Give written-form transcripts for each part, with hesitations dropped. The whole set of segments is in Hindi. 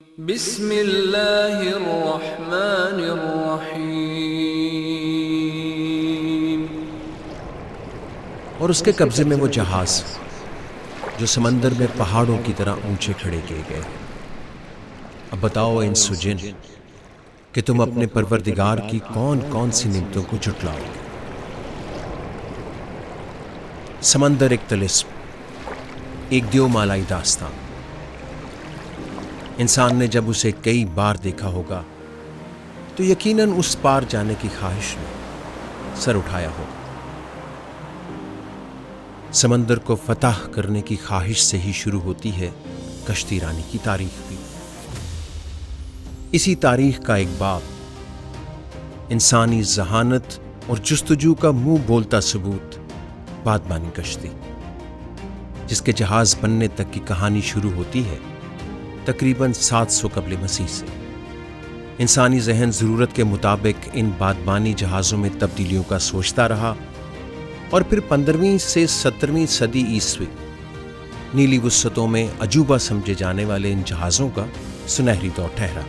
बिस्मिल्लाहिर्रहमानिर्रहीम। और उसके कब्जे में वो जहाज जो समंदर में पहाड़ों की तरह ऊंचे खड़े किए गए। अब बताओ इन सुजिन कि तुम अपने परवरदिगार की कौन कौन सी निमतों को झुटलाओगे। समंदर एक तिलिस्म, एक दियोमालाई दास्तान। इंसान ने जब उसे कई बार देखा होगा तो यकीनन उस पार जाने की ख्वाहिश में सर उठाया होगा। समंदर को फतह करने की ख्वाहिश से ही शुरू होती है कश्ती रानी की तारीख भी। इसी तारीख का एक बाब इंसानी जहानत और जुस्तजू का मुंह बोलता सबूत बादबानी कश्ती, जिसके जहाज बनने तक की कहानी शुरू होती है तकरीबन 700 कबल मसीह से। इंसानी जहन जरूरत के मुताबिक इन बादबानी जहाज़ों में तब्दीलियों का सोचता रहा और फिर 15वीं से 17वीं सदी ईस्वी नीली वुस्सतों में अजूबा समझे जाने वाले इन जहाज़ों का सुनहरी दौर ठहरा।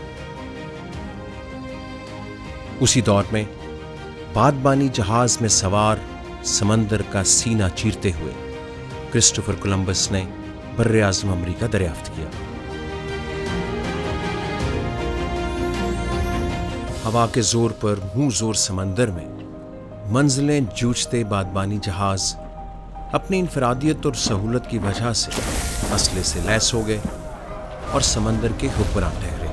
उसी दौर में बादबानी जहाज में सवार समंदर का सीना चीरते हुए क्रिस्टोफर कोलंबस ने बर्रे आज़म अमरीका दरियाफ्त किया। हवा के जोर पर मुंह जोर समंदर में मंजिलें जूझते बादबानी जहाज अपनी इनफरादियत और सहूलत की वजह से असले से लैस हो गए और समंदर के हुक्मरान ठहरे।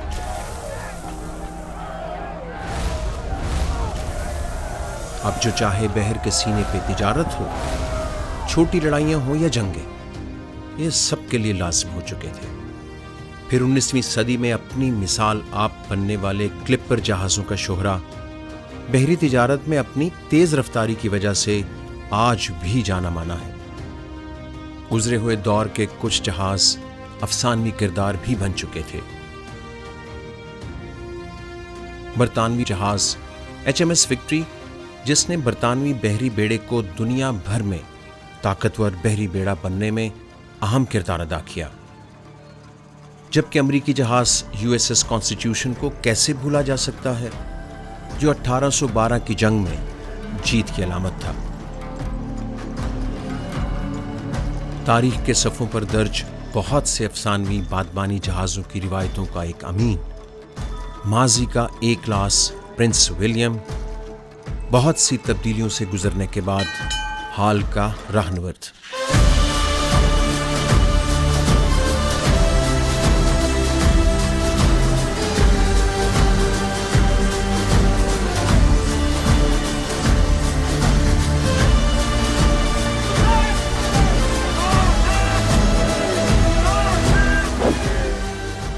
अब जो चाहे बहर के सीने पे तिजारत हो, छोटी लड़ाइयां हो या जंगें, ये सबके लिए लाजिम हो चुके थे। फिर 19वीं सदी में अपनी मिसाल आप बनने वाले क्लिपर जहाज़ों का शोहरा बहरी तिजारत में अपनी तेज रफ्तारी की वजह से आज भी जाना माना है। गुजरे हुए दौर के कुछ जहाज अफसानवी किरदार भी बन चुके थे। बरतानवी जहाज HMS विक्ट्री, जिसने बरतानवी बहरी बेड़े को दुनिया भर में ताकतवर बहरी बेड़ा बनने में अहम किरदार अदा किया। जबकि अमरीकी जहाज USS कॉन्स्टिट्यूशन को कैसे भूला जा सकता है, जो 1812 की जंग में जीत की अलामत था। तारीख के सफ़ों पर दर्ज बहुत से अफसानवी बादबानी जहाज़ों की रिवायतों का एक अमीन, माजी का ए क्लास प्रिंस विलियम, बहुत सी तब्दीलियों से गुजरने के बाद हाल का राहनवर्द।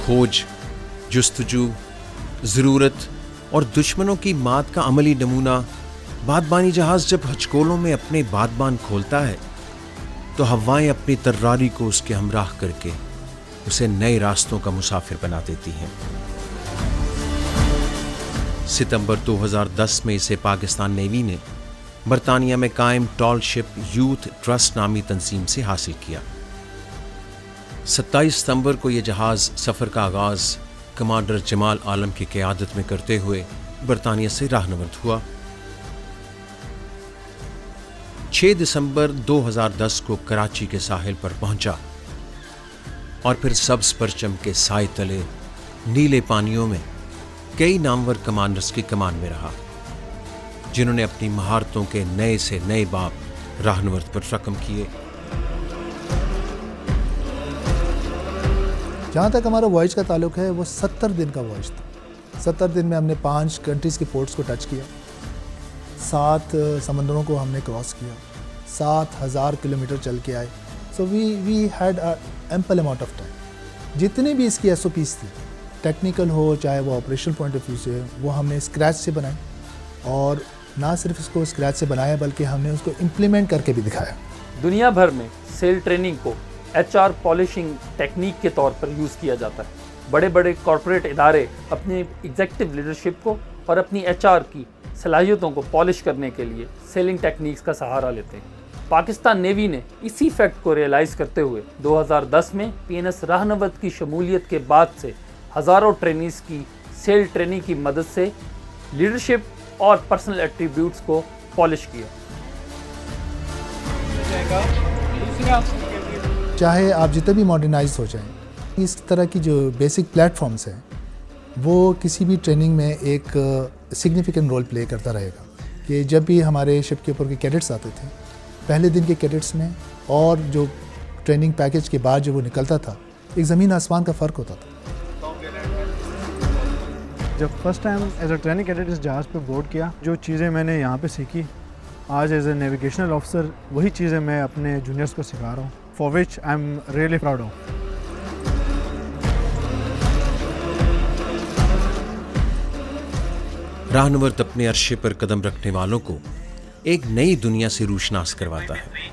खोज, जुस्तजू, ज़रूरत और दुश्मनों की मात का अमली नमूना बादबानी जहाज़ जब हचकोलों में अपने बादबान खोलता है तो हवाएं अपनी तर्रारी को उसके हमराह करके उसे नए रास्तों का मुसाफिर बना देती हैं। सितंबर 2010 में इसे पाकिस्तान नेवी ने बरतानिया में कायम टॉल शिप यूथ ट्रस्ट नामी तंजीम से हासिल किया। 27 सितंबर को यह जहाज़ सफ़र का आगाज़ कमांडर जमाल आलम की क़यादत में करते हुए बरतानिया से राहनवर्द हुआ। 6 दिसंबर 2010 को कराची के साहिल पर पहुंचा और फिर सब्ज़ परचम के साए तले नीले पानियों में कई नामवर कमांडर्स की कमान में रहा, जिन्होंने अपनी महारतों के नए से नए बाब राहनवर्द पर रकम किए। जहाँ तक हमारा वॉयज का ताल्लुक है, वो 70 दिन का वॉयज था। 70 दिन में हमने 5 कंट्रीज़ के पोर्ट्स को टच किया, 7 समंदरों को हमने क्रॉस किया, 7000 किलोमीटर चल के आए। So we had ample amount of time. जितने भी इसकी SOPs थी, टेक्निकल हो चाहे वो ऑपरेशनल पॉइंट ऑफ व्यू से, वो हमने स्क्रैच से बनाए। और ना सिर्फ इसको स्क्रैच से बनाया बल्कि हमने उसको इम्प्लीमेंट करके भी दिखाया। दुनिया भर में सेल ट्रेनिंग को HR पॉलिशिंग टेक्निक के तौर पर यूज़ किया जाता है। बड़े बड़े कॉरपोरेट इदारे अपनी एग्जीक्यूटिव लीडरशिप को और अपनी HR की सलाहियतों को पॉलिश करने के लिए सेलिंग टेक्निक्स का सहारा लेते हैं। पाकिस्तान नेवी ने इसी फैक्ट को रियलाइज़ करते हुए 2010 में PNS राहनवर्द की शमूलियत के बाद से हज़ारों ट्रेनीज़ की सेल ट्रेनिंग की मदद से लीडरशिप और पर्सनल एट्रीब्यूट्स को पॉलिश किया। चाहे आप जितने भी मॉडर्नाइज हो जाएं, इस तरह की जो बेसिक प्लेटफॉर्म्स हैं वो किसी भी ट्रेनिंग में एक सिग्निफिकेंट रोल प्ले करता रहेगा। कि जब भी हमारे शिप के ऊपर के कैडेट्स आते थे, पहले दिन के कैडेट्स में और जो ट्रेनिंग पैकेज के बाद जो वो निकलता था, एक ज़मीन आसमान का फ़र्क होता था। जब first time as a training cadet इस जहाज़ पे बोर्ड किया, जो चीज़ें मैंने यहाँ पे सीखी, आज एज ए नेविगेशनल ऑफिसर वही चीज़ें मैं अपने जूनियर्स को सिखा रहा हूँ, for which I am really proud of. राहनुवर्त अपने अरशे पर कदम रखने वालों को एक नई दुनिया से रूशनास करवाता है,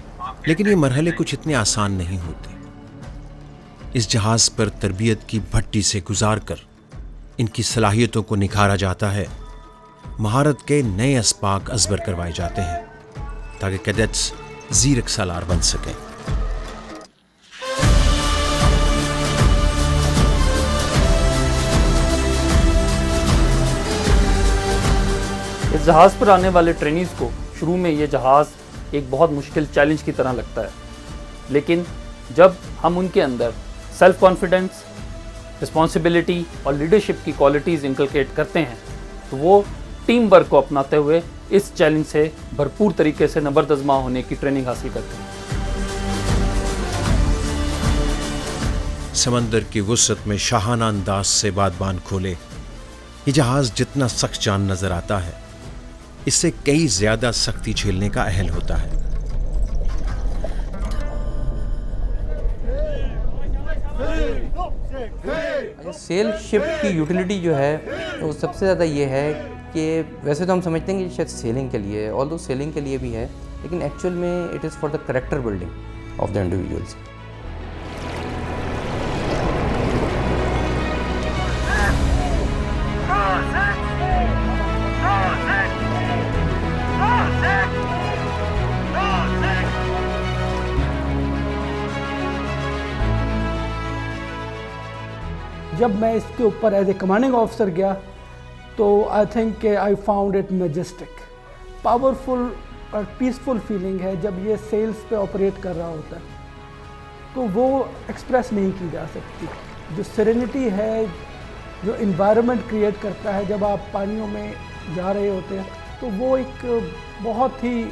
लेकिन ये मरहले कुछ इतने आसान नहीं होते। इस जहाज पर तरबियत की भट्टी से गुजारकर इनकी सलाहियतों को निखारा जाता है, महारत के नए अस्पाक अजबर करवाए जाते हैं ताकि कैडेट्स ज़ीरक सालार बन सकें। इस जहाज़ पर आने वाले ट्रेनीज़ को शुरू में ये जहाज़ एक बहुत मुश्किल चैलेंज की तरह लगता है, लेकिन जब हम उनके अंदर सेल्फ कॉन्फिडेंस, रिस्पॉन्सिबिलिटी और लीडरशिप की क्वालिटीज़ इंकलकेट करते हैं तो वो टीम वर्क को अपनाते हुए इस चैलेंज से भरपूर तरीके से नबरदज़मा होने की ट्रेनिंग हासिल करते हैं। समंदर की वुसअत में शाहाना अंदाज से बादबान खोले ये जहाज़ जितना सख्त जान नजर आता है, इससे कई ज्यादा सख्ती झेलने का अहल होता है। सेल शिप की यूटिलिटी जो है वो सबसे ज़्यादा ये है कि वैसे तो हम समझते हैं कि शायद सेलिंग के लिए, ऑल्दो सेलिंग के लिए भी है, लेकिन एक्चुअल में it is for the character building of the individuals. जब मैं इसके ऊपर एज ए कमांडिंग ऑफिसर गया तो I think I found it majestic, powerful और पीसफुल फीलिंग है जब ये सेल्स पे ऑपरेट कर रहा होता है, तो वो एक्सप्रेस नहीं की जा सकती। जो सेरेनिटी है, जो इन्वायरमेंट क्रिएट करता है जब आप पानियों में जा रहे होते हैं, तो वो एक बहुत ही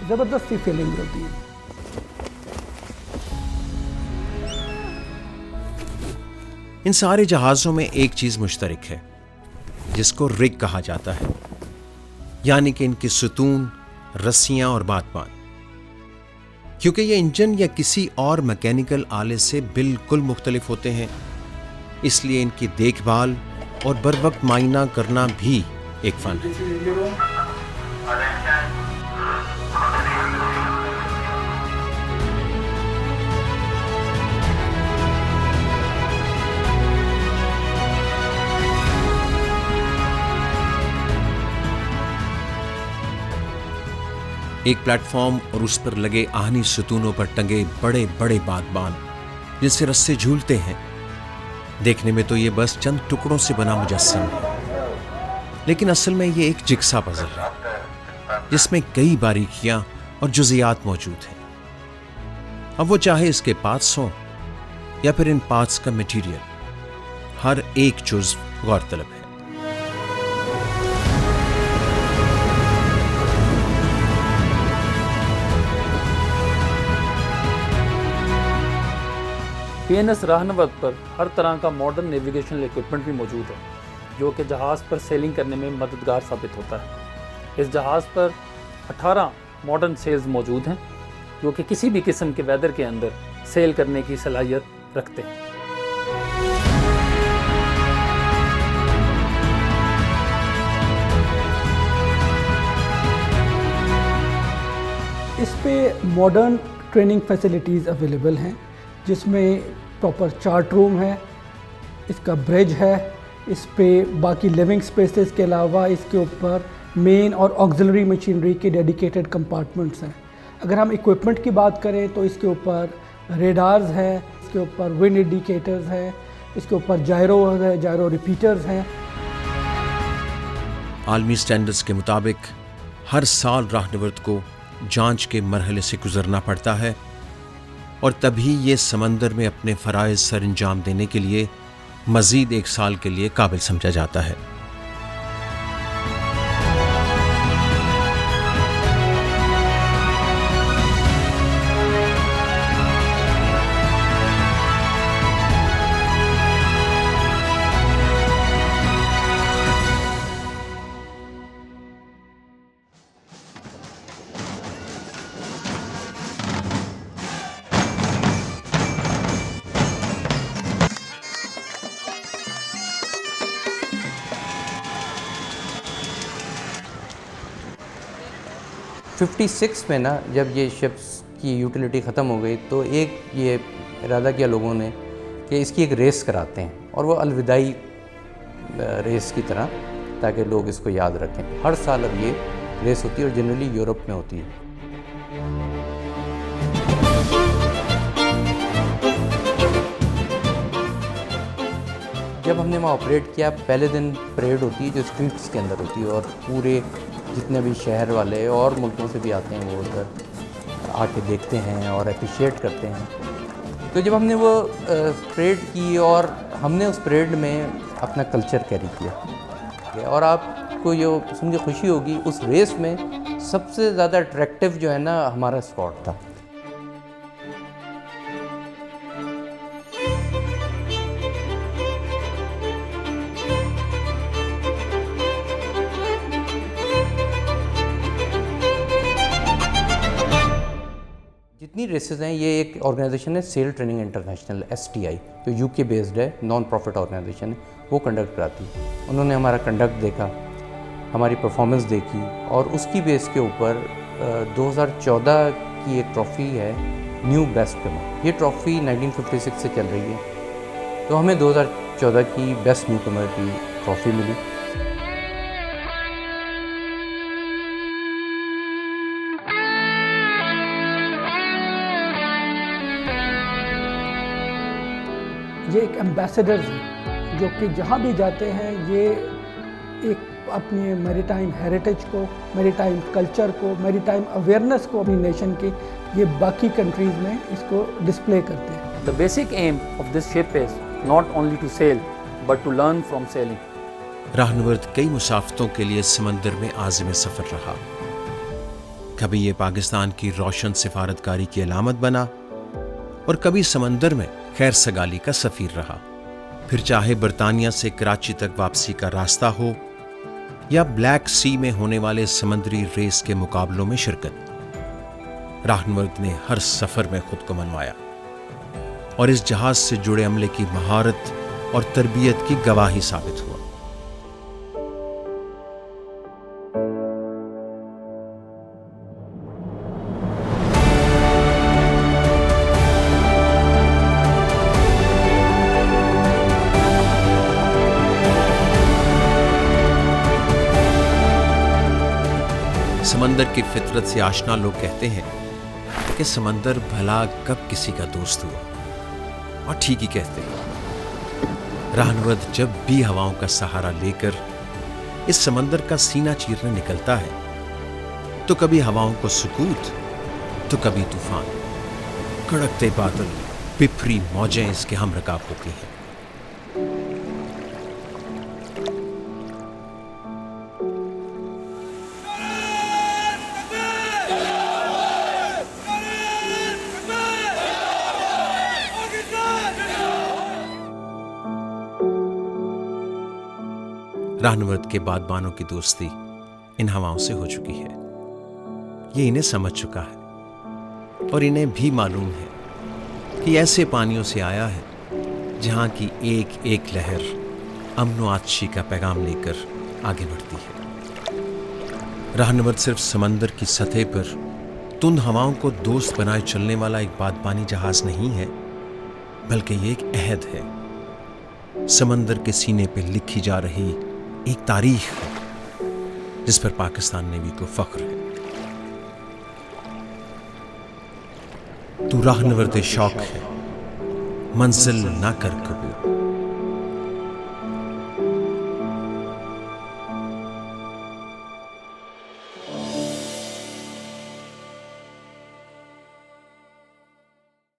ज़बरदस्त सी फीलिंग होती है। इन सारे जहाज़ों में एक चीज़ मुश्तरक है जिसको रिग कहा जाता है, यानी कि इनके सुतून, रस्सियां और बातबान। क्योंकि ये इंजन या किसी और मैकेनिकल आले से बिल्कुल मुख्तलिफ होते हैं, इसलिए इनकी देखभाल और बर वक्त मायना करना भी एक फन है। एक प्लेटफॉर्म और उस पर लगे आहनी सुतूनों पर टंगे बड़े बड़े बातबान जिनसे रस्से झूलते हैं, देखने में तो ये बस चंद टुकड़ों से बना मुजस्सम है, लेकिन असल में ये एक जिग्सा पजल है जिसमें कई बारीकियां और जुजियात मौजूद हैं। अब वो चाहे इसके पार्ट्स हों या फिर इन पार्ट्स का मटेरियल, हर एक जुज़्व गौरतलब है। PNS राहनुवर्त पर हर तरह का मॉडर्न नेविगेशनल इक्विपमेंट भी मौजूद है जो कि जहाज़ पर सेलिंग करने में मददगार साबित होता है। इस जहाज़ पर 18 मॉडर्न सेल्स मौजूद हैं जो कि किसी भी किस्म के वेदर के अंदर सेल करने की सलाहियत रखते हैं। इस पे मॉडर्न ट्रेनिंग फैसिलिटीज़ अवेलेबल हैं जिसमें प्रॉपर चार्ट रूम है, इसका ब्रिज है, इस पे बाकी लिविंग स्पेसेस के अलावा इसके ऊपर मेन और ऑक्सिलरी मशीनरी के डेडिकेटेड कंपार्टमेंट्स हैं। अगर हम इक्विपमेंट की बात करें तो इसके ऊपर रेडार्स हैं, इसके ऊपर विंड इंडिकेटर्स हैं, इसके ऊपर जायरो है, जायरो रिपीटर्स हैं। आलमी स्टैंडर्ड्स के मुताबिक हर साल राहनवर्द को जांच के मरहले से गुजरना पड़ता है और तभी ये समंदर में अपने फ़राइज़ सर अंजाम देने के लिए मज़ीद 1 साल के लिए काबिल समझा जाता है। '56 में ना जब ये शिप्स की यूटिलिटी ख़त्म हो गई तो एक ये इरादा किया लोगों ने कि इसकी एक रेस कराते हैं, और वो अलविदाई रेस की तरह, ताकि लोग इसको याद रखें। हर साल अब ये रेस होती है और जनरली यूरोप में होती है। जब हमने वहाँ ऑपरेट किया, पहले दिन परेड होती है जो स्ट्रीट्स के अंदर होती है, और पूरे जितने भी शहर वाले और मुल्कों से भी आते हैं वो उधर आके देखते हैं और अप्रिशिएट करते हैं। तो जब हमने वो परेड की और हमने उस परेड में अपना कल्चर कैरी किया, और आपको ये सुन के खुशी होगी, उस रेस में सबसे ज़्यादा अट्रैक्टिव जो है ना हमारा स्क्वाड था। जितनी रेसेस हैं, ये एक ऑर्गेनाइजेशन है सेल ट्रेनिंग इंटरनेशनल STI, जो UK बेस्ड है, नॉन प्रॉफिट ऑर्गेनाइजेशन है, वो कंडक्ट कराती है। उन्होंने हमारा कंडक्ट देखा, हमारी परफॉर्मेंस देखी, और उसकी बेस के ऊपर 2014 की एक ट्रॉफ़ी है न्यू बेस्ट कमर। ये ट्रॉफ़ी 1956 से चल रही है, तो हमें 2014 की बेस्ट न्यू कमर की ट्रॉफ़ी मिली। ये एक एम्बेसडर्स हैं जो कि जहाँ भी जाते हैं ये एक अपनी मैरीटाइम हेरिटेज को, मैरीटाइम कल्चर को, मैरीटाइम अवेयरनेस को अपनी नेशन की ये बाकी कंट्रीज़ में इसको डिस्प्ले करते हैं। The basic aim of this ship is not only to sail but to learn from sailing. राहनवर्द कई मुसाफिरों के लिए समंदर में आज़िम सफ़र रहा। कभी ये पाकिस्तान की रोशन सिफारतकारी की अलामत बना और कभी समंदर में खैर सगाली का सफ़ीर रहा। फिर चाहे बरतानिया से कराची तक वापसी का रास्ता हो या ब्लैक सी में होने वाले समंदरी रेस के मुकाबलों में शिरकत, राहनवर्द ने हर सफ़र में खुद को मनवाया और इस जहाज से जुड़े अमले की महारत और तरबियत की गवाही साबित हुआ। समंदर की फितरत से आशना लोग कहते हैं कि समंदर भला कब किसी का दोस्त हुआ, और ठीक ही कहते हैं। राहनवर्द जब भी हवाओं का सहारा लेकर इस समंदर का सीना चीरने निकलता है तो कभी हवाओं को सुकूत तो कभी तूफान, कड़कते बादल, पिपरी मौजें इसके हम रकाब होती हैं। राहनवर्द के बादबानों की दोस्ती इन हवाओं से हो चुकी है। ये इन्हें समझ चुका है और इन्हें भी मालूम है कि ऐसे पानियों से आया है जहां की एक एक लहर अमन व आतशी का पैगाम लेकर आगे बढ़ती है। राहनवर्द सिर्फ समंदर की सतह पर तुंद हवाओं को दोस्त बनाए चलने वाला एक बादबानी जहाज नहीं है, बल्कि ये एक अहद है। समंदर के सीने पे लिखी जा रही एक तारीख है जिस पर पाकिस्तान नेवी को फख्र है। तू राहनवर्द शौक है, मंजिल ना कर कबूल।